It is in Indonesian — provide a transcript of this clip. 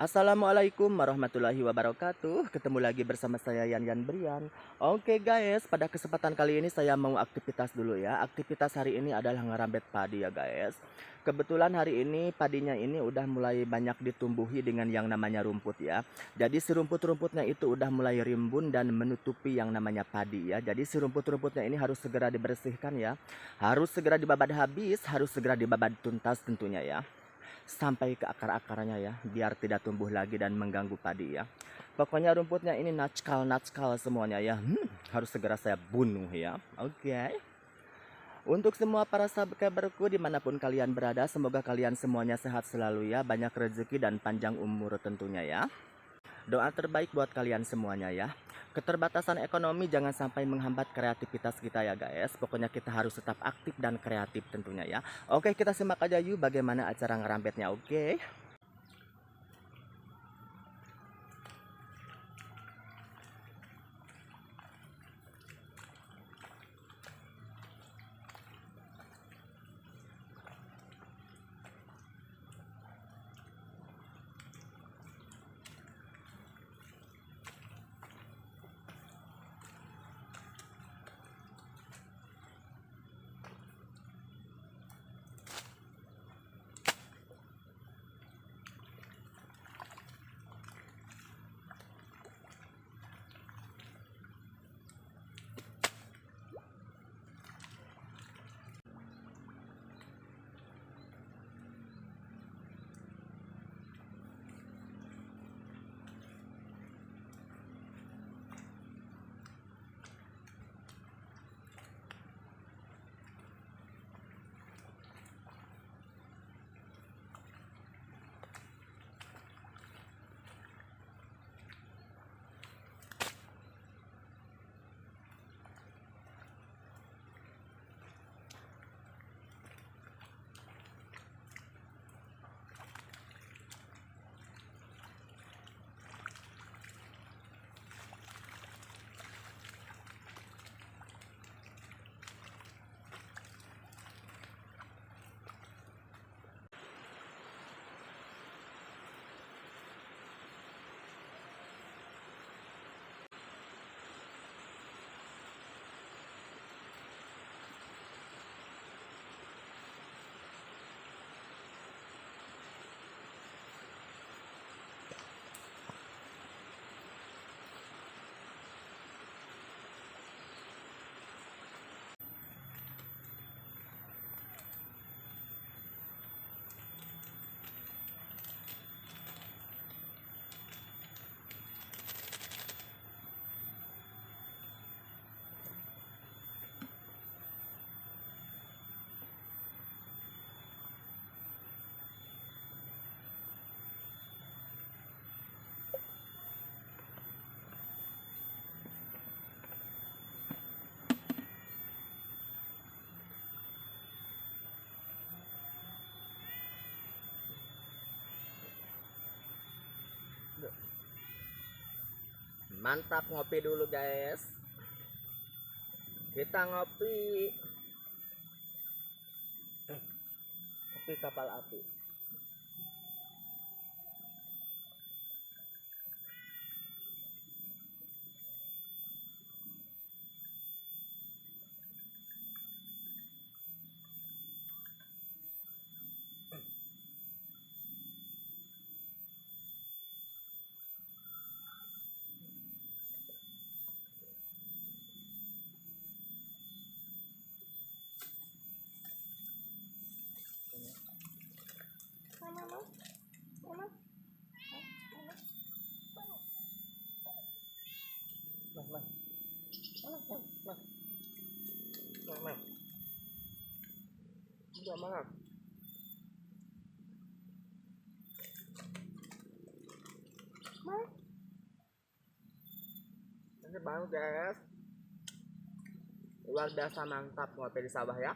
Assalamualaikum warahmatullahi wabarakatuh. Ketemu lagi bersama saya Yan Brian. Oke guys, pada kesempatan kali ini saya mau aktivitas dulu ya. Aktivitas hari ini adalah ngerambet padi ya guys. Kebetulan hari ini padinya ini udah mulai banyak ditumbuhi dengan yang namanya rumput ya. Jadi si rumput-rumputnya itu udah mulai rimbun dan menutupi yang namanya padi ya. Jadi si rumput-rumputnya ini harus segera dibersihkan ya. Harus segera dibabat habis, harus segera dibabat tuntas tentunya ya, sampai ke akar-akarnya ya, biar tidak tumbuh lagi dan mengganggu padi ya. Pokoknya rumputnya ini natskal semuanya ya. Harus segera saya bunuh ya. Oke. Untuk semua para subscriberku dimanapun kalian berada, semoga kalian semuanya sehat selalu ya, banyak rezeki dan panjang umur tentunya ya. Doa terbaik buat kalian semuanya ya. Keterbatasan ekonomi jangan sampai menghambat kreativitas kita ya guys. Pokoknya kita harus tetap aktif dan kreatif tentunya ya. Oke, kita simak aja yuk bagaimana acara ngerambetnya. Oke. Mantap, ngopi dulu guys. Kita ngopi. Kopi kapal api. Udah maaf. Ini baru guys. Luar biasa mantap ngopi di sawah ya.